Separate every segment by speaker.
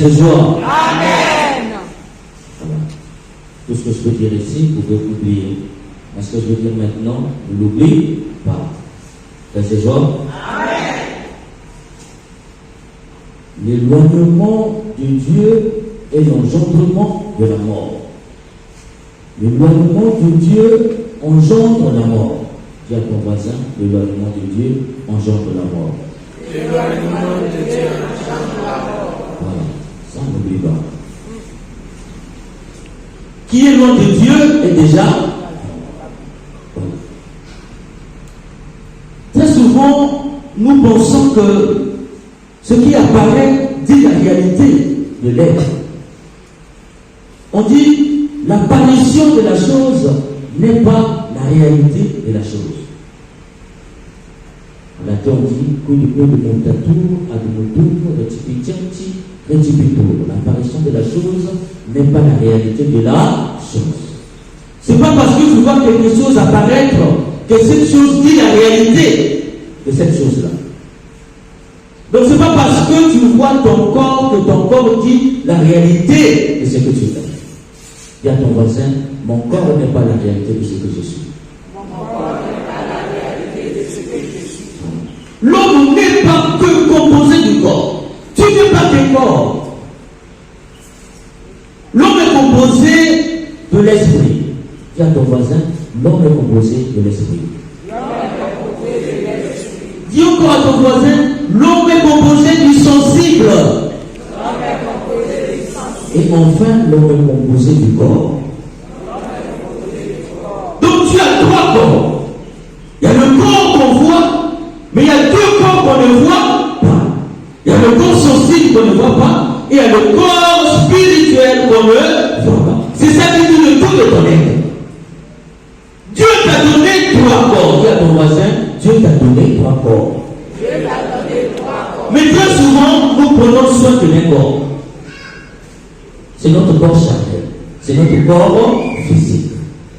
Speaker 1: ce soir.
Speaker 2: Amen.
Speaker 1: Voilà. Tout ce que je peux dire ici, vous pouvez oublier. Mais ce que je veux dire maintenant, ne l'oubliez pas. C'est ce soir.
Speaker 2: Amen.
Speaker 1: L'éloignement de Dieu est l'engendrement de la mort. L'éloignement de Dieu engendre la mort. Dis à ton voisin, l'éloignement de Dieu engendre la mort.
Speaker 2: L'éloignement de Dieu engendre la mort.
Speaker 1: Voilà, ça n'oublie pas. Qui est loin de Dieu est déjà. Voilà. Très souvent, nous pensons que ce qui apparaît dit la réalité de l'être. On dit l'apparition de la chose n'est pas la réalité de la chose. En latin, on dit que de montatur ad motur recipitianti recipitur. L'apparition de la chose n'est pas la réalité de la chose. C'est pas parce que tu vois quelque chose apparaître que cette chose dit la réalité de cette chose-là. Donc c'est pas parce que tu vois ton corps que ton corps dit la réalité de ce que tu es. Dis à ton voisin, mon corps n'est pas la réalité de ce que je suis.
Speaker 2: Mon corps n'est pas la réalité de ce que je suis.
Speaker 1: L'homme n'est pas que composé du corps. Tu n'es pas que corps. L'homme est composé de l'esprit. Dis à ton voisin, l'homme est composé de l'esprit. Dis encore à ton voisin, l'homme est composé du sensible. Et enfin, l'homme est composé du corps. Donc tu as trois corps. Il y a le corps qu'on voit, mais il y a deux corps qu'on ne voit pas. Il y a le corps sensible qu'on ne voit pas, et il y a le corps spirituel qu'on ne voit pas. C'est ça qui dit le tout de ton être. Dieu t'a donné trois corps. Dis à ton voisin, Dieu t'a donné trois corps.
Speaker 2: Dieu t'a donné trois corps.
Speaker 1: Mais très souvent, nous prenons soin de l'un corps. C'est notre corps charnel. C'est notre corps physique.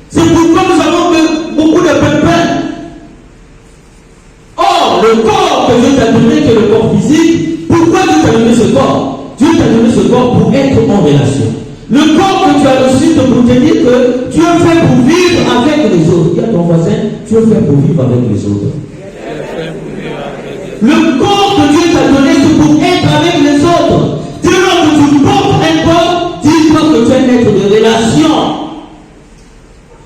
Speaker 1: C'est pourquoi nous avons beaucoup de pépins. Or, le corps que Dieu t'a donné, qui est le corps physique, pourquoi Dieu t'a donné ce corps? Dieu t'a donné ce corps pour être en relation. Le corps que tu as reçu pour te dire que tu es fait pour vivre avec les autres. Dis à ton voisin, tu es fait pour vivre avec les autres. Le corps que Dieu t'a donné, c'est pour être avec les autres. Dès lors que tu portes un corps, dis-toi que tu es un être de relation.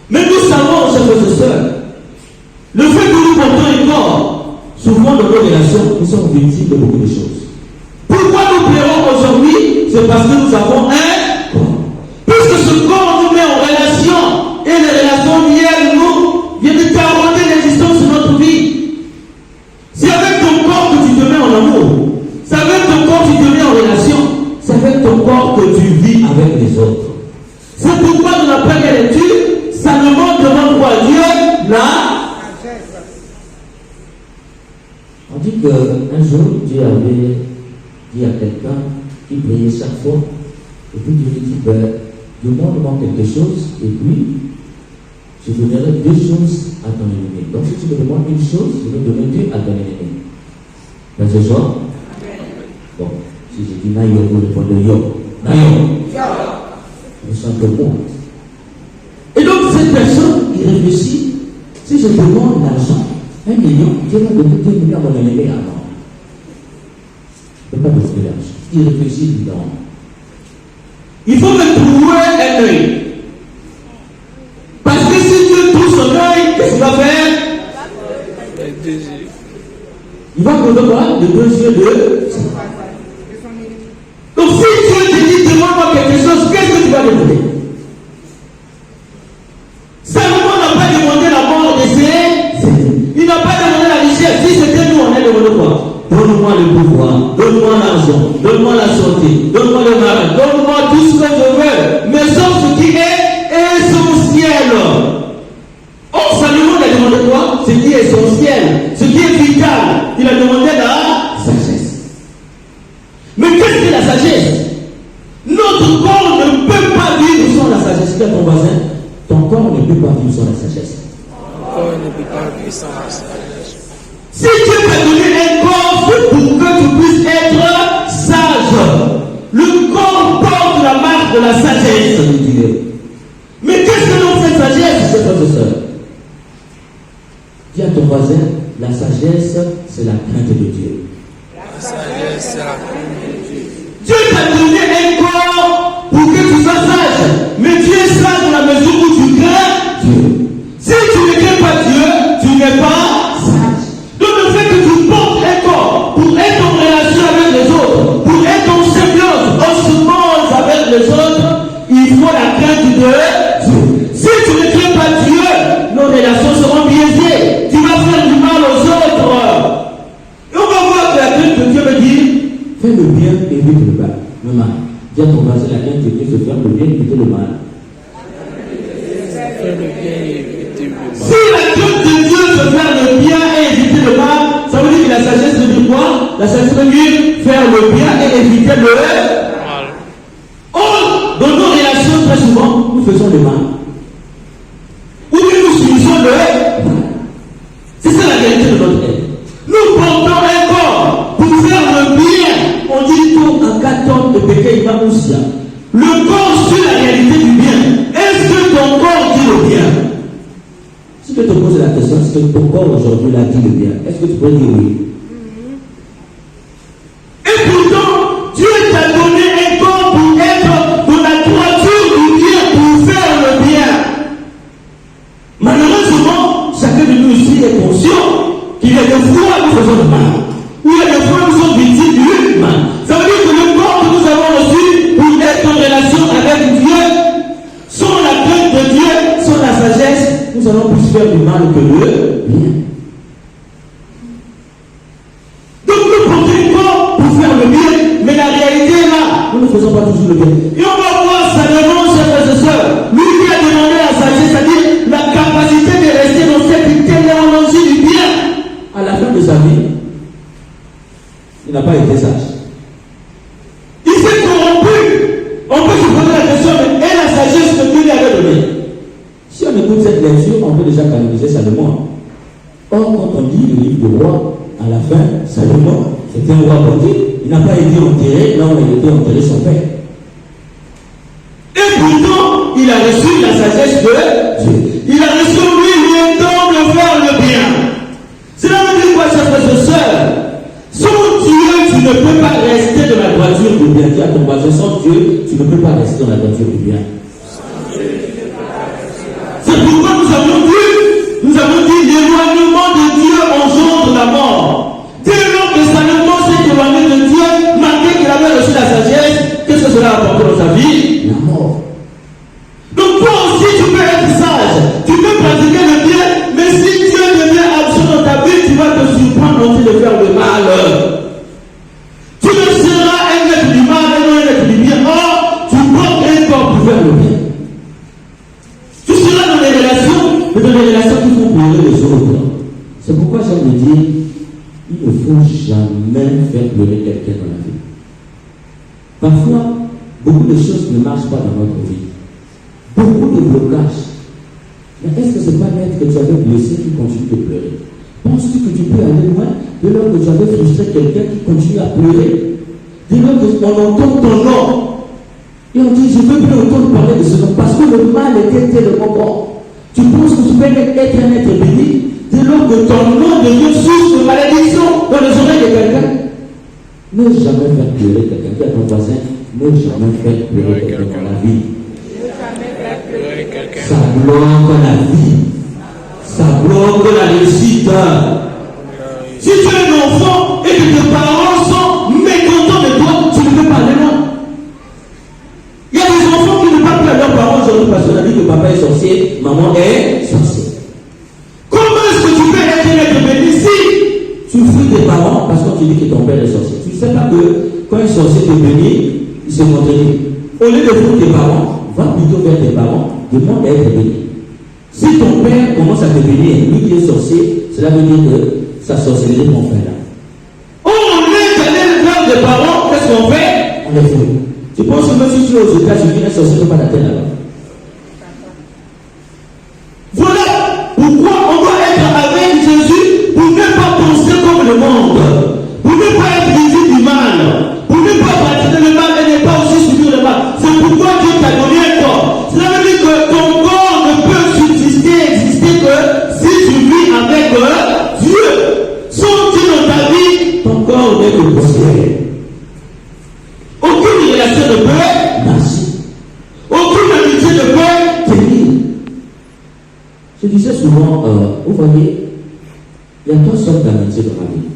Speaker 1: Mais nous savons, chers frères et sœurs, le fait que nous portons un corps, souvent dans nos relations, nous sommes victimes de beaucoup de choses. Pourquoi nous pleurons aujourd'hui? C'est parce que nous avons un corps. Puisque ce corps nous met en relation, et les relations liées à nous viennent carotter l'existence de notre vie. C'est avec ton corps que tu te mets en amour. C'est avec ton corps que tu te mets en relation. C'est avec ton corps que tu vis avec les autres. C'est pourquoi dans la première lecture, Salomon demande quoi à Dieu? La sagesse. On dit qu'un jour, Dieu avait dit à quelqu'un qui priait chaque fois, et puis Dieu lui dit, demande-moi quelque chose, et puis je donnerai deux choses à ton ennemi. Donc si tu me demandes une chose, je vais donner deux à ton ennemi. Dans ce soir? Bon, si je dis Nayo, vous répondez Yo. Nayo. Nous sommes que moi. Et donc cette personne, il réfléchit, si je demande l'argent, 1 million, Dieu va donner 2 millions à mon ennemi avant. Je ne peux pas donner l'argent. Il réfléchit dedans. Il faut me trouver un œil. Parce que si Dieu trouve son œil, qu'est-ce qu'il va faire? Il va trouver quoi? Le besoin de. Donc si Dieu te dit demande-moi quelque chose, qu'est-ce que tu vas demander? Salomon n'a pas demandé la mort de ses ennemis. Il n'a pas demandé la richesse. Si c'était nous, on a demandé quoi? Donne-moi le pouvoir, donne-moi l'argent, donne-moi la santé, donne-moi le mari, donne-moi tout ce que je veux, mais sauf ce qui est essentiel. Or, Salomon a demandé quoi? Ce qui est essentiel, ce qui est vital. Il a demandé la sagesse. Mais qu'est-ce que la sagesse? Notre corps ne peut pas vivre sans la sagesse. Dis à ton voisin, ton corps ne peut pas vivre sans la sagesse.
Speaker 3: Ton corps ne peut pas vivre sans la sagesse.
Speaker 1: Si Dieu t'a donné un corps, c'est pour que tu puisses être sage. Le corps la sagesse de Dieu. Mais qu'est-ce que donc cette sagesse, chers frères et sœurs? Dis à ton voisin, la sagesse, c'est la crainte de Dieu.
Speaker 3: La sagesse, c'est la crainte de Dieu.
Speaker 1: Dieu t'a donné un corps pour que tu sois sage. Mais tu es sage dans la mesure où tu crains Dieu. Si tu ne crains pas Dieu, tu n'es pas sage. Donc le fait que tu portes un corps pour être en relation avec les autres, pour être en symbiose, osmose avec les autres, il faut la crainte de Dieu. Si tu ne crains pas Dieu, nos relations seront biaisées. Tu vas faire du mal aux autres. Et on va voir que la crainte de Dieu veut dire fais le bien, évite le mal. Dis à ton voisin, la crainte de Dieu, c'est faire le bien, éviter le mal.
Speaker 3: Faire le bien et éviter le mal.
Speaker 1: Si la crainte de Dieu, c'est faire le bien et éviter le mal, ça veut dire que la sagesse veut dire quoi? La sagesse veut dire faire le bien et éviter le mal. Or, dans nos relations, très souvent, nous faisons le mal. Ou bien nous subissons le mal. C'est ça la réalité de notre être. Nous portons un corps pour faire le bien. On dit tout en 4 tonnes de péché, il va aussi. Le corps suit la réalité du bien. Est-ce que ton corps dit le bien? Si je te pose la question, est-ce que ton corps aujourd'hui l'a dit le bien? Est-ce que tu peux dire oui? Et pourtant, Dieu t'a donné un corps pour être dans la droiture du bien, pour faire le bien. Malheureusement, chacun de nous ici est conscient qu'il y a des fois où nous faisons le mal. Où il y a des fois où nous sommes victimes du mal. Ça veut dire que le corps que nous avons reçu pour être en relation avec Dieu, sans la crainte de Dieu, sans la sagesse, nous allons plus faire du mal que le bien. Donc nous portons le corps pour faire le bien, mais la réalité est là. Nous ne faisons pas toujours le bien. Et on va voir Salomon, chers frères et sœurs, lui qui a demandé la sagesse, c'est-à-dire la capacité de rester dans cette téléologie du bien. À la fin de sa vie, il n'a pas été sage. Il s'est corrompu. On peut se poser la question, mais est la sagesse que Dieu lui avait donnée? Si on écoute cette lecture, on peut déjà canoniser Salomon. Or, quand on lit le livre de roi, à la fin, Salomon, c'était un roi bandit. Il n'a pas été enterré, là où il a été enterré son père. Et pourtant, il a reçu la sagesse de Dieu. Il a reçu lui-même de faire le bien. Cela veut dire quoi, chers frères et sœurs? Sans Dieu, tu ne peux pas rester dans la droiture du bien. Dis à ton voisin, sans Dieu, tu ne peux pas rester dans la droiture du bien. C'est pourquoi nous avons dit l'éloignement de Dieu engendre la mort. Dès lors que Salomon s'est éloigné de Dieu, malgré qu'il avait reçu la sagesse, qu'est-ce que cela a apporté dans sa vie? La mort. Donc toi aussi tu peux être sage, tu peux pratiquer le bien, mais si Dieu devient absent dans ta vie, tu vas te surprendre aussi de faire le mal. Tu ne seras un être du mal et non un être du bien. Or, tu portes un corps pour faire le bien. Tu seras dans des relations, mais dans des relations qui font pleurer les autres. C'est pourquoi j'aime dire, il ne faut jamais faire pleurer quelqu'un dans la vie. Parfois, beaucoup de choses ne marchent pas dans notre vie. Beaucoup de blocages. Mais est-ce que ce n'est pas l'être que tu avais blessé qui continue de pleurer? Penses-tu que tu peux aller loin dès lors que tu avais frustré quelqu'un qui continue à pleurer? Dès lors qu'on entend ton nom et on dit je ne veux plus entendre parler de ce nom parce que le mal était tellement bon. Tu penses que tu peux être un être béni dès lors que ton nom devient source de malédiction dans les oreilles de quelqu'un? Ne jamais faire pleurer quelqu'un. Dis à ton voisin, ne jamais faire pleurer quelqu'un dans la vie. Ça bloque la vie. Ça bloque la réussite. Si tu es un enfant et que tes parents sont mécontents de toi, tu ne peux pas aller loin. Il y a des enfants qui ne parlent plus à leurs parents aujourd'hui parce qu'on a dit que papa est sorcier, maman est sorcière. Comment est-ce que tu peux être béni si tu fuis tes parents parce qu'on te dit que ton père est sorcier? Tu ne sais pas que quand un sorcier te bénit, il se contredit. Au lieu de fuir tes parents, va plutôt vers tes parents, demande à être béni. Si ton père commence à te bénir, lui qui est sorcier, cela veut dire que sa sorcellerie prend fin là. Oh, on est allé vers des parents, qu'est-ce qu'on fait? On les fout. Tu penses que même si tu es aux États-Unis, un sorcier ne peut pas t'atteindre là-bas. Voilà pourquoi on doit être avec Jésus pour ne pas penser comme le monde, pour ne pas être victime du mal, pour ne pas pratiquer le mal et ne pas aussi subir le mal. C'est pourquoi Dieu t'a Je disais souvent, vous voyez, il y a 2 sortes d'amitié dans la vie.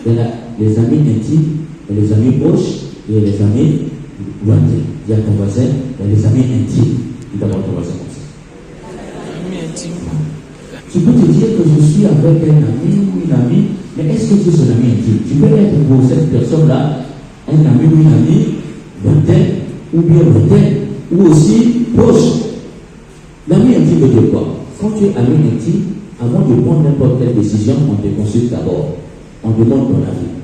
Speaker 1: Il y a les amis intimes, il y a les amis proches, et il y a les amis lointains. Il y a ton voisin, il y a les amis intimes. Il doit avoir ton voisin comme ça.
Speaker 3: Amis intimes.
Speaker 1: Tu peux te dire que je suis avec un ami ou une amie, mais est-ce que tu es son ami intime? Tu peux être pour cette personne-là un ami ou une amie lointain, ou bien lointain, ou aussi proche. L'ami intime veut dire quoi? Quand tu es ami intime, avant de prendre n'importe quelle décision, on te consulte d'abord. On demande ton avis.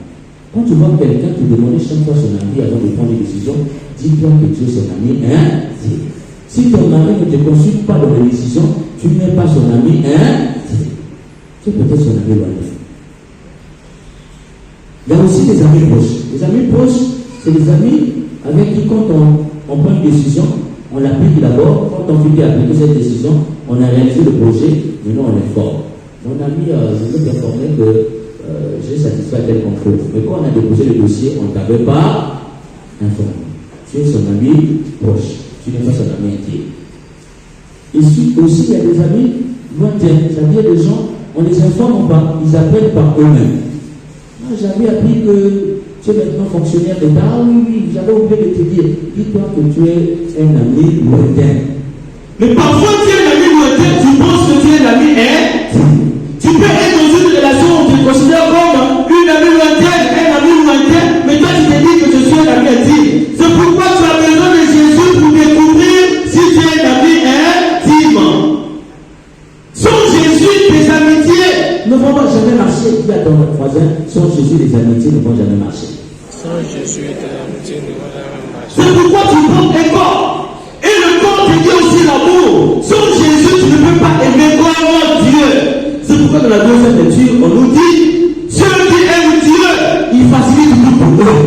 Speaker 1: Quand tu vois quelqu'un te demander chaque fois son avis avant de prendre une décision, dis-toi que tu es son ami intime. Si ton ami ne te consulte pas dans les décisions, tu n'es pas son ami intime. Tu es peut-être son ami lointain. Il y a aussi des amis proches. Les amis proches, c'est des amis avec qui, quand on prend une décision, on l'applique d'abord. Quand on finit d'appliquer cette décision, on a réalisé le projet, maintenant on l'informe. Mon ami, je veux t'informer que j'ai satisfait tel concours. Mais quand on a déposé le dossier, on ne t'avait pas informé. Tu es son ami proche, tu n'es pas son ami intime. Ici aussi, il y a des amis lointains, c'est-à-dire des gens, on ne les informe pas, ils appellent par eux-mêmes. Moi, j'avais appris que tu es maintenant fonctionnaire d'État. Ah oui, j'avais oublié de te dire. Dis-toi que tu es un ami lointain. Mais parfois, tu es un ami lointain, tu penses que tu es un ami intime. Tu peux être dans une relation où tu te considères comme une amie lointaine, un ami lointain, mais toi tu te dis que je suis un ami intime. C'est pourquoi tu as besoin de Jésus pour découvrir si tu es un ami intime. Sans Jésus, tes amitiés ne vont jamais marcher. Dis à ton voisin, sans Jésus, les amitiés ne vont jamais marcher.
Speaker 3: Sans Jésus, tes amitiés ne vont jamais marcher.
Speaker 1: C'est pourquoi tu portes un corps. Et le corps te dit aussi l'amour. Sans Jésus, tu ne peux pas aimer comme Dieu. C'est pourquoi dans la deuxième lecture, on nous dit, ceux qui aiment Dieu, il facilite tout pour eux.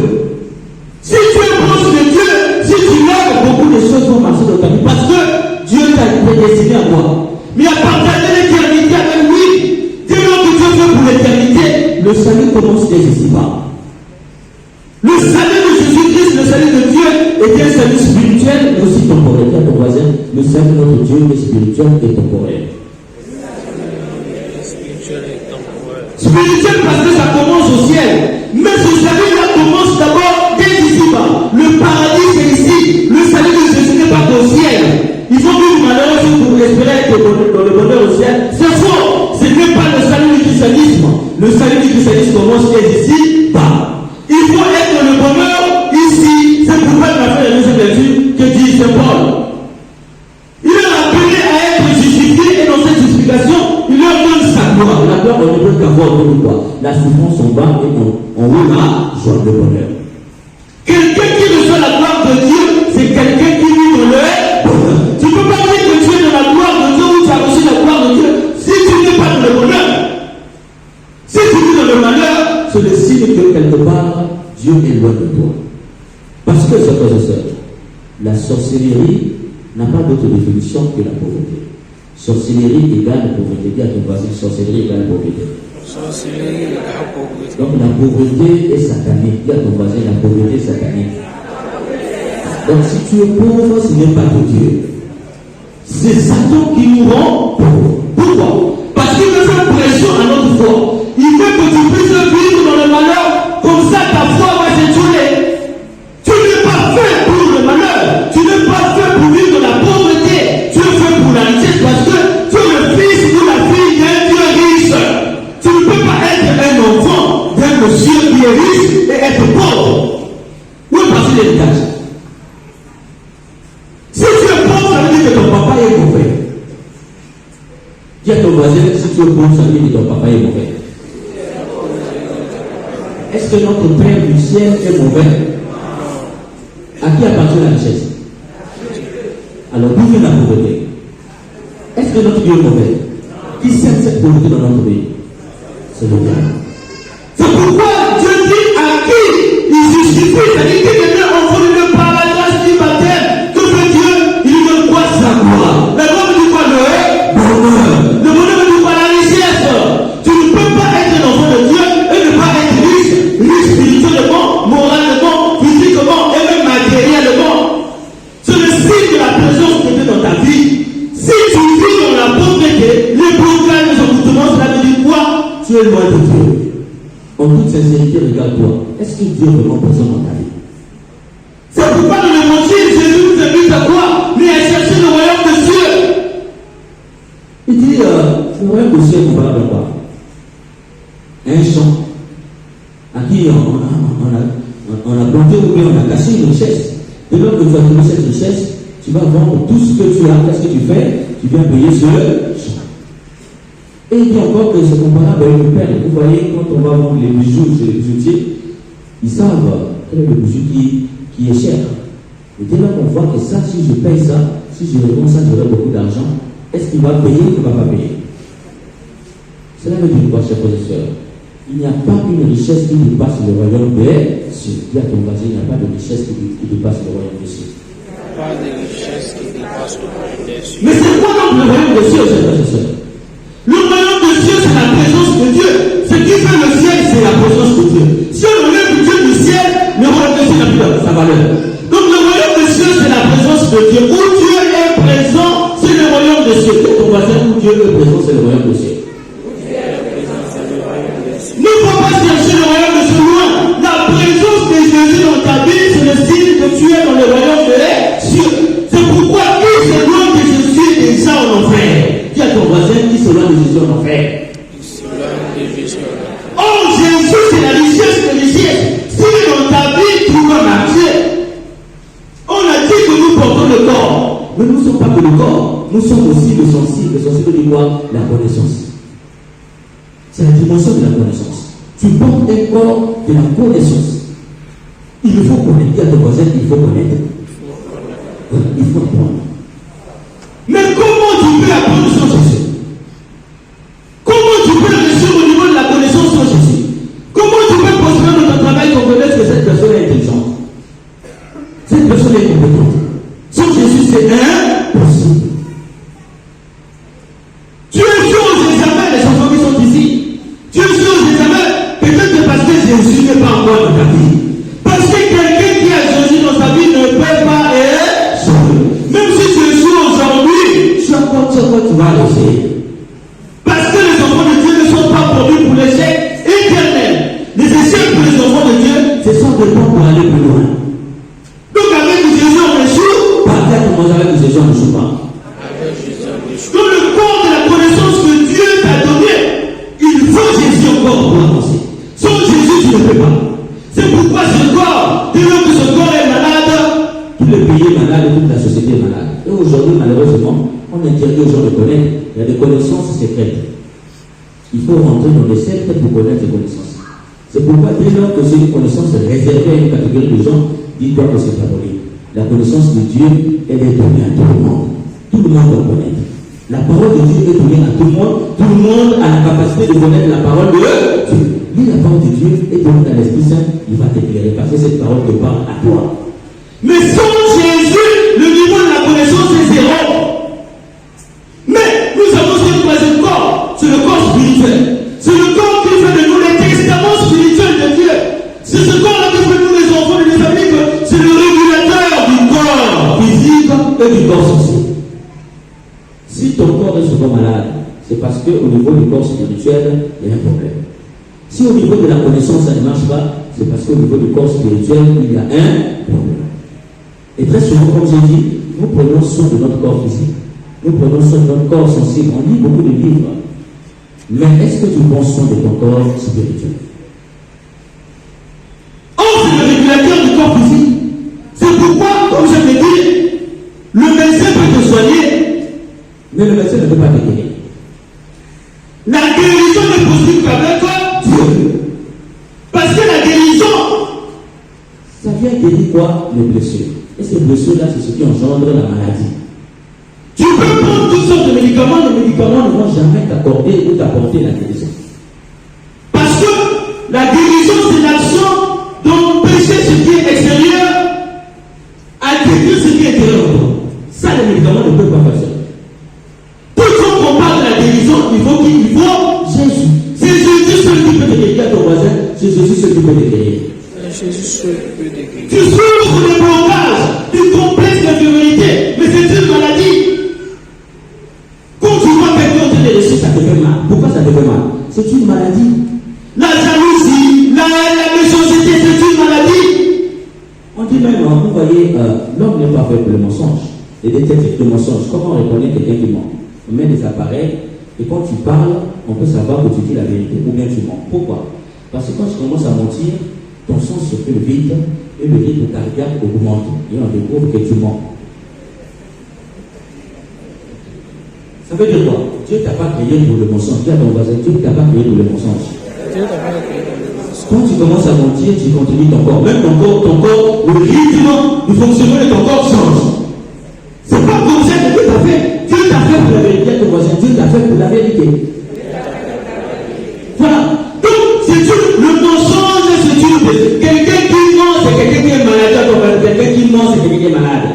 Speaker 1: Si tu es proche de Dieu, si tu l'aimes, beaucoup de choses vont marcher dans ta vie. Parce que Dieu t'a prédestiné à quoi? Mais à partager l'éternité avec lui. Dès lors que Dieu fait pour l'éternité, le salut commence dès ici-bas. Le salut de Jésus-Christ, le salut de Dieu, est un salut spirituel, mais aussi temporel. Dis à ton voisin, le salut de notre Dieu est spirituel et temporel. Spirituel parce que ça commence au ciel. Mais ce salut-là commence d'abord dès ici-bas. Le paradis c'est ici. Le salut de Jésus n'est pas au ciel. Ils ont vu malheureusement pour espérer être dans le bonheur au ciel. C'est faux. Ce n'est pas le salut du christianisme. Le salut du christianisme commence dès ici-bas. Il faut être dans le bonheur ici. C'est pourquoi il a fait la deuxième lecture que dit Saint Paul. Il est appelé à être justifié et dans cette justification, il leur donne sa gloire. La gloire, on ne peut qu'avoir de quoi? La souffrance en bas et on haut la joie, le bonheur. Quelqu'un qui reçoit la gloire de Dieu, c'est quelqu'un qui vit dans le bonheur. Tu ne peux pas dire que tu es dans la gloire de Dieu ou tu as reçu la gloire de Dieu si tu n'es pas dans le bonheur. Si tu vis dans le malheur, c'est le signe que quelque part, Dieu est loin de toi. Parce que, frères et sœurs, la sorcellerie n'a pas d'autre définition que la pauvreté. Sorcellerie égale pauvreté. Dis à ton voisin, sorcellerie égale pauvreté.
Speaker 3: Sorcellerie égale pauvreté.
Speaker 1: Donc la pauvreté est satanique. Dis à ton voisin, la pauvreté est satanique. Donc si tu es pauvre, ce n'est pas de Dieu. C'est Satan qui nous rend pauvres. Pourquoi? Parce qu'il veut faire pression à notre foi. Il veut que tu puisses vivre dans le malheur. Comme ça, ta foi va s'étioler. Tu n'es pas fait pour le malheur. Tu n'es pas fait pour vivre dans la pauvreté. Tu es fait pour la richesse parce que tu es le fils ou la fille d'un Dieu riche. Tu ne peux pas être un enfant d'un monsieur qui est riche et être pauvre. Où est passé l'héritage? Si tu es pauvre, ça veut dire que ton papa est mauvais. Dis à ton voisin, si tu es pauvre, ça veut dire que ton papa est mauvais. Est-ce que notre Père du ciel est mauvais? À qui appartient la richesse? Alors, d'où vient la pauvreté? Est-ce que notre Dieu est mauvais? Qui sème cette pauvreté dans notre pays? C'est le diable. C'est pourquoi Dieu dit à qui il justifie, c'est-à-dire qu'il devient enfant de Dieu par la grâce du baptême. Que fait Dieu? Il lui donne quoi? Sa gloire. La gloire veut dire quoi? Le bonheur. Le bonheur veut dire quoi? La richesse. Tu ne peux pas être un enfant de Dieu et ne pas être riche spirituellement, moralement, physiquement et même matériellement. C'est le signe de la présence de Dieu dans ta vie. tu es loin de Dieu, en toute sincérité, regarde-toi. Est-ce que Dieu est vraiment présent dans ta vie? C'est pourquoi dans l'évangile, Jésus nous invite à quoi? Mais à chercher le royaume de Dieu. Il dit, le royaume de Dieu est comparable à quoi? Un champ à qui on a planté ou bien on a caché une richesse. Et lorsque tu as trouvé cette richesse, tu vas vendre tout ce que tu as. Qu'est-ce que tu fais? Tu viens payer ce champ. Et il dit encore que c'est comparable à une perle. Vous voyez, quand on va vendre les bijoux chez les bijoutiers, ils savent quel est le bijou qui est cher. Et dès lors qu'on voit que ça, si je paye ça, si je revends ça, j'aurai beaucoup d'argent, est-ce qu'il va payer ou qu'il ne va pas payer? Cela veut dire quoi, chers frères et sœurs? Il n'y a pas une richesse qui dépasse le royaume des cieux. Dis à ton voisin, il n'y a pas de richesse qui dépasse le royaume des cieux.
Speaker 3: Pas de richesse qui dépasse le royaume des cieux.
Speaker 1: Mais c'est quoi donc le royaume des cieux, chers frères et sœurs? Le royaume des cieux, c'est la présence de Dieu. Ce qui fait le ciel, c'est la présence de Dieu. Si on enlève Dieu du ciel, le royaume des cieux n'a plus sa valeur. Donc le royaume des cieux, c'est la présence de Dieu. Où Dieu est présent, c'est le royaume des cieux. Ton voisin, où Dieu est présent, c'est le royaume des cieux. Ne faut pas chercher le royaume de ce loin. La présence de Jésus dans ta vie, c'est le signe que tu es dans le royaume des cieux. C'est pourquoi qui s'éloigne de Jésus est déjà en enfer. Dis à ton voisin qui s'éloigne de Jésus en enfer. Oh, Jésus, c'est la richesse de richesse. Si dans ta vie, tu vas marcher, on a dit que nous portons le corps. Mais nous ne sommes pas que le corps. Nous sommes aussi le sensible. Le sensible dit quoi? La connaissance. C'est la dimension de la connaissance. Tu portes un corps de la connaissance. Il faut connaître. Dis à ton voisin, il faut connaître. Il faut apprendre. Mais comment tu peux apprendre sur Jésus? Comment tu peux réussir au niveau de la connaissance sur Jésus? Comment tu peux postuler dans ton travail pour connaître que cette personne est intelligente? Cette personne est compétente. Sans Jésus, c'est impossible. Tu es sûr aux examens, les enfants qui sont ici. Tu es sûr aux examens, peut-être parce que Jésus n'est pas encore dans ta vie. Parce que quelqu'un qui a Jésus dans sa vie ne peut pas être sauvé. Même si tu es sûr aujourd'hui, tu vas réussir. Parce que les enfants de Dieu ne sont pas produits pour l'échec éternel. Les échecs pour les enfants de Dieu, ce sont des bons pour aller plus loin. Donc avec Jésus on échoue, pas avec Jésus on n'échoue pas. Donc le corps de la connaissance que Dieu t'a donné, il faut Jésus encore pour avancer. Sans Jésus, tu ne peux pas. C'est pourquoi ce corps, dès lors que ce corps est malade, tout le pays est malade, toute la société est malade. Et aujourd'hui, malheureusement, on interdit aux gens de connaître. Il y a des connaissances secrètes. Il faut rentrer dans les sectes pour connaître ces connaissances. C'est pourquoi dès lors que c'est une connaissance réservée à une catégorie de gens, dis-toi que c'est favori. La connaissance de Dieu, elle est donnée à tout le monde. Tout le monde doit connaître. La parole de Dieu est donnée à tout le monde. Tout le monde a la capacité de connaître la parole de Dieu. Mais la parole de Dieu est donnée à l'Esprit Saint. Il va t'éclairer parce que cette parole te parle à toi. Mais sans Jésus, le niveau de la connaissance est zéro. Mais nous avons ce troisième corps. C'est le corps spirituel. C'est le corps qui fait de nous les testaments spirituels de Dieu. C'est ce corps-là qui fait de nous les enfants de nos amis. C'est le régulateur du corps physique et du corps sensible. Si ton corps est souvent malade, c'est parce qu'au niveau du corps spirituel, il y a un problème. Si au niveau de la connaissance, ça ne marche pas, c'est parce qu'au niveau du corps spirituel, il y a un problème. Et très souvent, comme j'ai dit, nous prenons soin de notre corps physique. Nous prenons soin de notre corps sensible. On lit beaucoup de livres. Mais est-ce que tu prends soin de ton corps spirituel? Oh, c'est le régulateur du corps physique. C'est pourquoi, comme je l'ai dit, le médecin peut te soigner. Mais le médecin ne peut pas te guérir. La guérison n'est possible qu'avec Dieu. Parce que la guérison, ça vient guérir quoi? Les blessures. Et ces blessures-là, c'est ce qui engendre la maladie. Tu peux prendre toutes sortes de médicaments, les médicaments ne vont jamais t'accorder ou t'apporter la guérison. Parce que la guérison, c'est l'action d'empêcher ce qui est extérieur à guérir ce qui est intérieur en toi. Ça, les médicaments ne peuvent pas faire ça. Il faut Jésus. C'est Jésus seul qui peut te guérir. À ton voisin, c'est Jésus seul qui peut te guérir. Tu souffres des blocages, du complexe d'infériorité, mais c'est une maladie. Quand tu vois quelqu'un te réussir, ça te fait mal. Pourquoi ça te fait mal? C'est une maladie. On dit même, vous voyez, l'homme n'est pas fait pour le mensonge. Les détectives de mensonge, comment on reconnaît quelqu'un qui ment? On met des appareils et quand tu parles, on peut savoir que tu dis la vérité ou bien tu mens. Pourquoi? Parce que quand tu commences à mentir, ton sang circule vite et le rythme cardiaque augmente. Et on découvre que tu mens. Ça veut dire quoi? Dieu t'a pas créé pour le mensonge. Dis à ton voisin, Dieu t'a pas créé pour le mensonge. Quand tu commences à mentir, tu continues ton corps. Même ton corps, le rythme du fonctionnement de ton corps change. C'est pas comme ça que Dieu t'a fait. Dieu t'a fait pour la vérité. Ton voisin, Dieu t'a fait pour la vérité. Voilà. Donc, le mensonge, c'est une. Quelqu'un qui ment, c'est quelqu'un qui est malade. Quelqu'un qui ment, c'est quelqu'un qui est malade.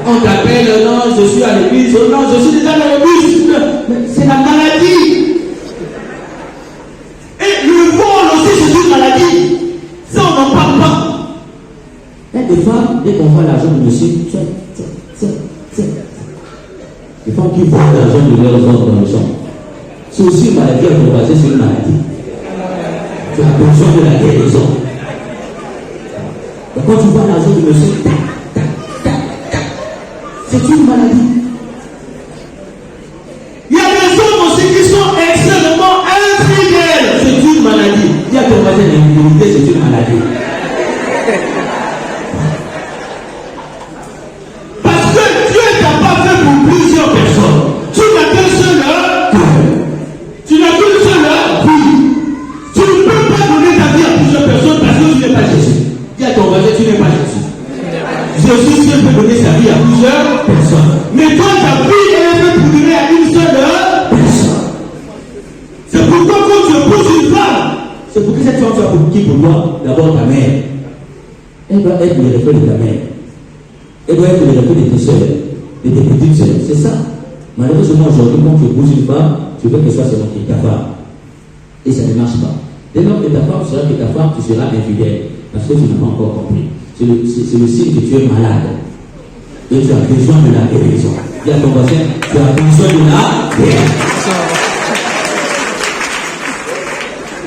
Speaker 1: On t'appelle, non, je suis à l'église, non, je suis déjà dans l'église. C'est la maladie. Et le vol aussi, c'est une maladie. Ça, on n'en parle pas. Et des femmes, dès qu'on voit l'argent de monsieur, tiens. Les femmes qui voient l'argent de leurs hommes dans le champ. C'est aussi une maladie à vous baser sur une maladie. Tu as besoin de la guérison. Et quand tu vois l'argent de monsieur, c'est une maladie. Il y a des hommes aussi qui sont extrêmement infidèles. C'est une maladie. Il y a ton voisin, l'infidélité, c'est une maladie. Parce que Dieu t'a pas fait pour plusieurs personnes. Tu n'as qu'un seul cœur. Tu n'as qu'une seule vie. Tu ne peux pas donner ta vie à plusieurs personnes parce que tu n'es pas Jésus. Dis à ton voisin, tu n'es pas Jésus. Jésus seul peut donner sa vie à plusieurs personnes. Mais toi, ta vie, elle est faite pour donner à une seule personne. C'est pourquoi quand tu épouses une femme, c'est pour que cette femme soit pour qui pour toi? D'abord ta mère. Elle doit être le reflet de ta mère. Elle doit être le reflet de tes soeurs, de tes petites soeurs. C'est ça. Malheureusement, aujourd'hui, quand tu épouses une femme, tu veux qu'elle soit seulement ta femme. Et ça ne marche pas. Dès lors que ta femme sera que ta femme, tu seras infidèle. Parce que tu n'as pas encore compris. C'est le signe que tu es malade. Et tu as besoin de la guérison. Dis à ton voisin, tu as besoin de la guérison.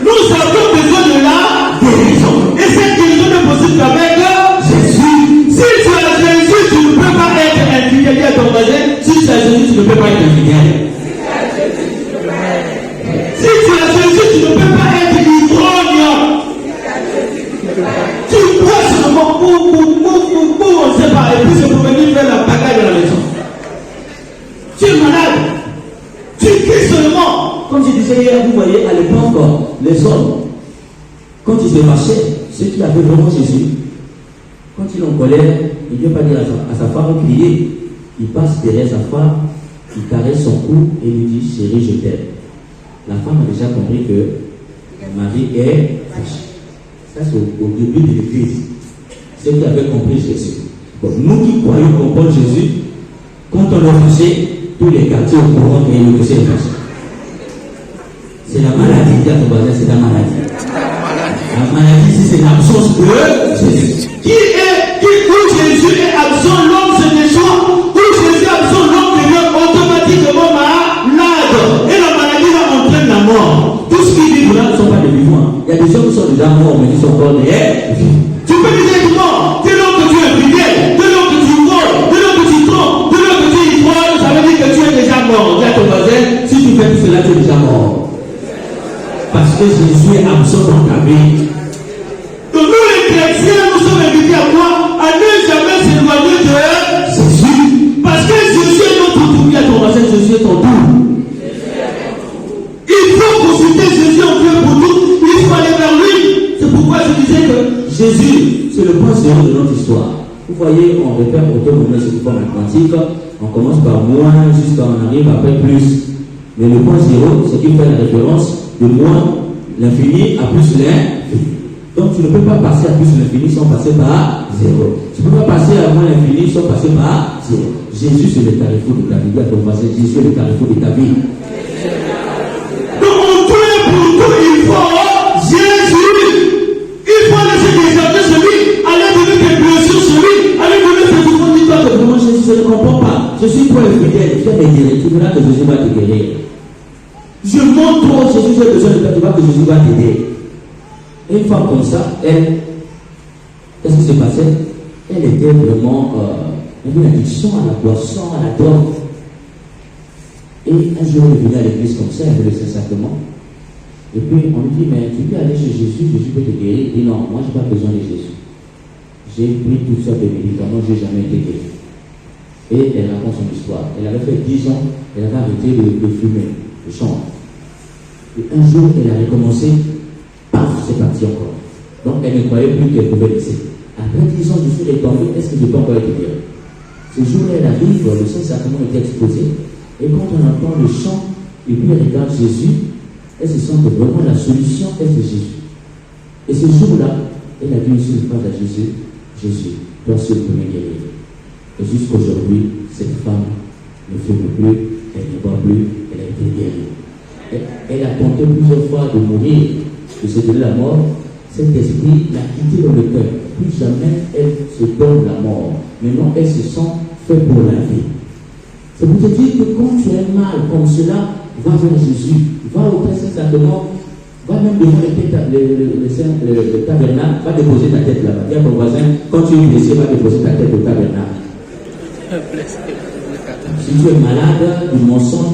Speaker 1: Nous avons besoin de la guérison. Et cette guérison est possible avec Jésus. Si tu as Jésus, tu ne peux pas être infidèle. Dis à ton voisin, si tu as Jésus, tu ne peux pas être infidèle. Si tu as Jésus, tu ne peux pas être ivrogne. Tu bois seulement on ne sait pas, et puis c'est pour venir faire la bagaille de la maison. Tu es malade. Tu cries seulement. Comme je disais hier, vous voyez, à l'époque, les hommes, quand ils se marchaient, ceux qui avaient vraiment Jésus, quand ils sont en colère, il ne vient pas dire à sa femme crier. Il passe derrière sa femme, il caresse son cou et lui dit, chérie, je t'aime. La femme a déjà compris que le mari est fâché. Ça, c'est au début de l'église. Ceux qui avaient compris Jésus. Bon, nous qui croyons comprendre Jésus, quand on est fâché, tous les quartiers au courant qu'il y a une fâché. C'est la maladie, dit à ton voisin, c'est la maladie. La maladie, c'est l'absence de Jésus. Où Jésus est absent, l'homme se déçoit. Où Jésus est absent, l'homme devient automatiquement malade. Et la maladie va entraîner la mort. Tout ce qui vivent là ne sont pas des vivants. Il y a des gens qui sont déjà morts, mais qui sont encore des vivants. Tu peux dire que mort, dès lors que tu es fidèle, dès lors que tu voles, dès lors que tu trompes, dès lors que tu y crois, ça veut dire que tu es déjà mort. Dis à ton voisin, si tu fais tout cela, tu es déjà mort. Parce que Jésus est absent dans ta vie. Donc nous les chrétiens, nous sommes invités à quoi? À ne jamais s'éloigner de Jésus. Parce que Jésus est notre tout. Dis à ton voisin, Jésus est ton tout. Il faut consulter Jésus en Dieu pour tout. Il faut aller vers lui. C'est pourquoi je disais que Jésus, c'est le point zéro de notre histoire. Vous voyez, on repère automatiquement sur une forme mathématique. On commence par moins jusqu'à on arrive après plus. Mais le point zéro, c'est qui fait la référence de moins l'infini à plus l'infini. Donc tu ne peux pas passer à plus l'infini sans passer par zéro. Tu ne peux pas passer à moins l'infini sans passer par zéro. Jésus, c'est le carrefour de ta vie. À ton voisin, Jésus est le carrefour de ta vie. Donc on doit pour tout, il faut Jésus. Il faut laisser déserter celui, aller donner tes blessures celui, aller donner tes souffrances. Dis-toi que vraiment Jésus, je ne comprends pas. Je suis pas infidèle. Tu vas me guérir. Tu verras que Jésus va te guérir. Je montre trop Jésus, j'ai besoin de toi. Tu vois que Jésus va t'aider. Et une femme comme ça, elle Qu'est-ce qui s'est passé? Elle était vraiment une addiction à la boisson, à la drogue. Et un jour, elle est venue à l'église comme ça, elle veut le Saint-Sacrement. Et puis, on lui dit, mais tu peux aller chez Jésus, Jésus peut te guérir. Il dit, non, moi, je n'ai pas besoin de Jésus. J'ai pris toutes sortes de médicaments, je n'ai jamais été guéri. Et elle raconte son histoire. Elle avait fait 10 ans, elle avait arrêté de fumer, de chanter. Et un jour, elle a recommencé, paf, c'est parti encore. Donc, elle ne croyait plus qu'elle pouvait laisser. Après 10 ans, je suis retombé, est-ce que je peux encore être guéri? Ce jour-là, elle arrive, le Saint-Sacrement était exposé. Et quand on entend le chant, et puis elle regarde Jésus, elle se sent que vraiment la solution est de Jésus. Et ce jour-là, elle a dit une seule phrase à Jésus, Jésus, toi seul peux me guérir. Et jusqu'aujourd'hui, cette femme ne fume plus, elle ne boit plus, elle a été guérie. Elle a tenté plusieurs fois de mourir, de se donner la mort. Cet esprit l'a quitté dans le cœur. Plus jamais elle se donne la mort. Maintenant, elle se sent faite pour la vie. C'est pour te dire que quand tu es mal comme cela, va vers Jésus, va au Saint-Sacrement, va même devant le tabernacle, va déposer ta tête là-bas. Dis à ton voisin, quand tu es blessé, va déposer ta tête au tabernacle. Si tu es malade du mensonge,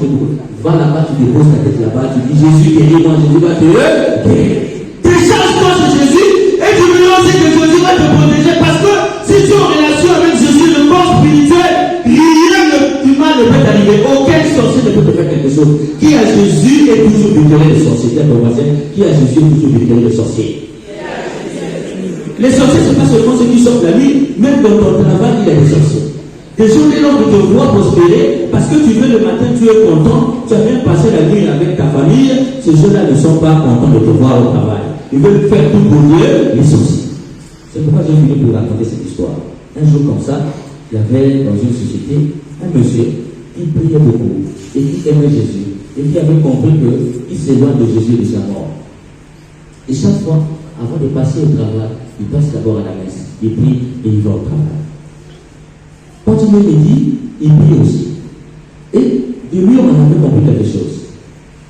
Speaker 1: va là-bas, tu déposes ta tête là-bas, tu dis Jésus guéris-moi, Jésus va te guérir. Décharge-toi sur Jésus et tu veux lancer que Jésus va te protéger parce que si tu es en relation avec Jésus, le corps spirituel, rien du mal ne peut t'arriver. Aucun sorcier ne peut te faire quelque chose. Qui a Jésus est toujours victorieux des sorciers. Dis à ton voisin, qui a Jésus est toujours victorieux des sorciers. Les sorciers, ce n'est pas seulement ceux qui sortent la nuit, même dans ton travail, il y a des sorciers. Des journées longues te voient prospérer parce que tu veux le matin, tu es content, tu as bien passé la nuit avec ta famille. Ces gens-là ne sont pas contents de te voir au travail. Ils veulent faire tout pour Dieu, les sorciers. C'est pourquoi j'ai voulu vous raconter cette histoire. Un jour comme ça, il y avait dans une société un monsieur qui priait beaucoup et qui aimait Jésus et qui avait compris qu'il s'éloigne de Jésus et de sa mort. Et chaque fois, avant de passer au travail, il passe d'abord à la messe, il prie et il va au travail. Quand il est midi, il prie aussi. Et de lui, on a compris quelque chose.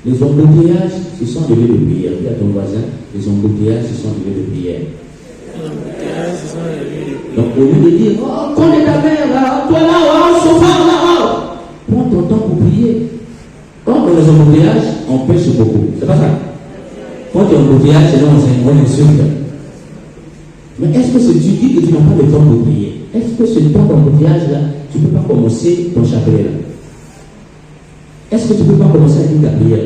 Speaker 1: Les embouteillages, ce sont des lieux de prière. Dis à ton voisin, les embouteillages, ce sont des lieux de prière. Donc, au lieu de dire, oh, qu'on est ta mère là, toi là, oh, chauffeur là, oh, prends ton temps pour prier. Quand dans les embouteillages, on pêche beaucoup. C'est pas ça. Quand tu es en embouteillage, c'est là on insulte. Mais est-ce que tu dis que tu n'as pas le temps pour prier? Est-ce que ce temps d'embouteillage là, tu ne peux pas commencer ton chapelet là? Est-ce que tu ne peux pas commencer à dire ta prière?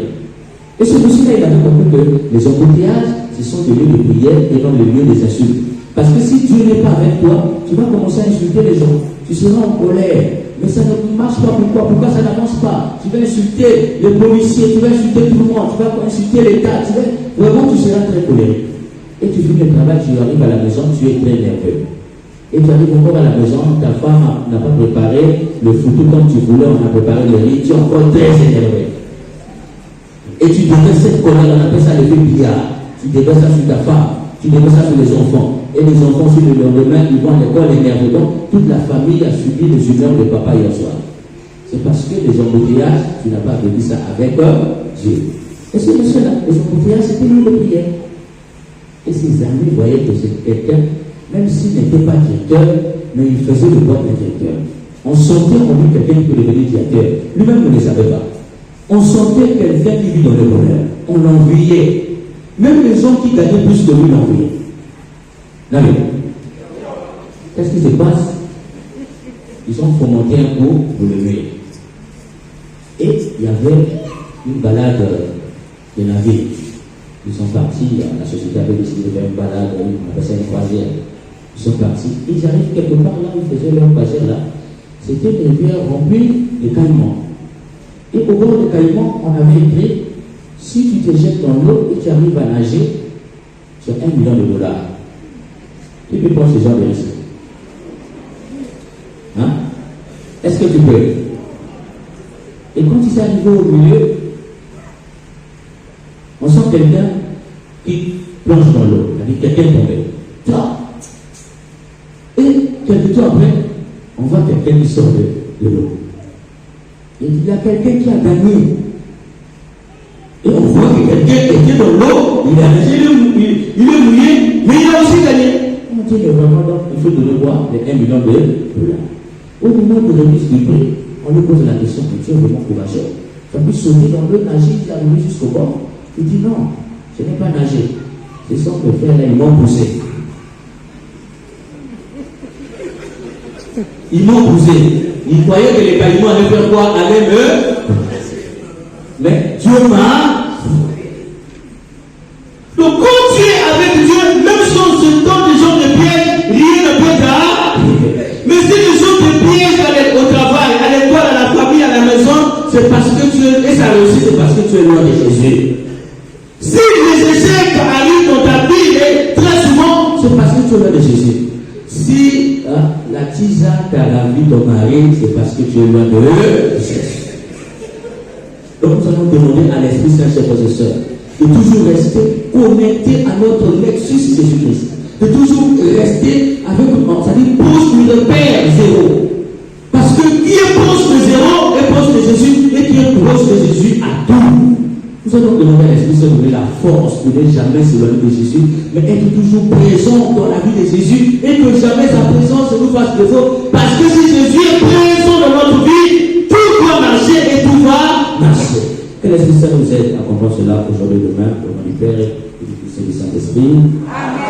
Speaker 1: Et ce monsieur-là, il avait compris que les embouteillages, ce sont des lieux de prière et non les lieux des insultes. Parce que si Dieu n'est pas avec toi, tu vas commencer à insulter les gens. Tu seras en colère. Mais ça ne marche pas. Pourquoi ça n'avance pas? Tu vas insulter les policiers, tu vas insulter tout le monde, tu vas insulter l'État. Vraiment, tu seras très colérique. Et tu finis le travail, tu arrives à la maison, tu es très nerveux. Et tu arrives encore à la maison, ta femme n'a pas préparé le foutu comme tu voulais, on a préparé le riz, tu es encore très énervé. Et tu déverses cette colère, on appelle ça le billard. Tu déverses ça sur ta femme, tu déverses ça sur les enfants. Et les enfants, sur le lendemain, ils vont à l'école énervés. Donc, toute la famille a subi les humeurs de papa hier soir. C'est parce que les embouteillages, tu n'as pas vécu ça avec Dieu. Et ce monsieur-là, les embouteillages, c'était lui de prière. Et ses amis voyaient que c'est quelqu'un, même s'il n'était pas directeur, mais il faisait le boîte d'un directeur. On sentait en lui quelqu'un qui peut devenir directeur. Lui-même ne le savait pas. On sentait quelqu'un qui vit dans le bonheur. On l'enviait. Même les gens qui gagnaient plus que lui l'enviaient. Qu'est-ce qui se passe? Ils ont fomenté un coup pour le nuire. Et il y avait une balade de la ville. Ils sont partis, la société avait décidé de faire une balade, on appelle ça une croisière. Ils sont partis, ils arrivent quelque part là où ils faisaient leur croisière là. C'était une rivière remplie de caïmans. Et au bord des caïmans, on avait écrit, si tu te jettes dans l'eau et tu arrives à nager, tu as $1 million. Tu peux prendre ce genre de risque. Hein? Est-ce que tu peux? Et quand ils sont arrivés au milieu, on sent quelqu'un qui plonge dans l'eau. C'est-à-dire quelqu'un tombé. Et quelques temps après, on voit quelqu'un qui sort de l'eau. Et il y a quelqu'un qui a gagné. Et on voit que quelqu'un qui était dans l'eau, il est mouillé, mais il a aussi gagné. On Dieu est vraiment donc, il faut donner quoi? Les 1 million de dollars. Au moment de remise du prix, on lui pose la question, tu es vraiment courageux. Tu as pu sauter dans l'eau, nager, il est arrivé jusqu'au bord. Il dit non, je n'ai pas nagé. C'est ça que frères là, ils m'ont poussé. Ils m'ont poussé. Ils croyaient que les cailloux allaient faire quoi? Allaient me. Mais Dieu m'a. Donc quand tu es avec Dieu, même si on se donne des gens de piège, rien ne peut t'arriver. Mais si les gens te piègent au travail, à l'école, à la famille, à la maison, c'est parce que tu es, et ça réussit, c'est parce que tu es loin de Jésus. Si les échecs arrivent dans ta vie, très souvent, c'est parce que tu es loin de Jésus. Si la tisane t'a ravi ton mari, c'est parce que tu es loin de Jésus. Donc nous allons demander à l'Esprit Saint, chers frères et sœurs, de toujours rester connecté à notre Lexus Jésus-Christ. De toujours rester avec, c'est-à-dire poste de repère zéro. Parce que qui est proche de zéro est proche de Jésus, et qui est proche de Jésus à tout. Nous allons demander à l'Esprit Saint de donner la force de ne jamais s'éloigner de Jésus, mais être toujours présent dans la vie de Jésus, et que jamais sa présence nous fasse défaut. Parce que si Jésus est présent dans notre vie, tout doit marcher et tout va marcher. Que l'Esprit Saint nous aide à comprendre cela aujourd'hui, demain, au nom du Père et du Fils et du Saint-Esprit. Amen.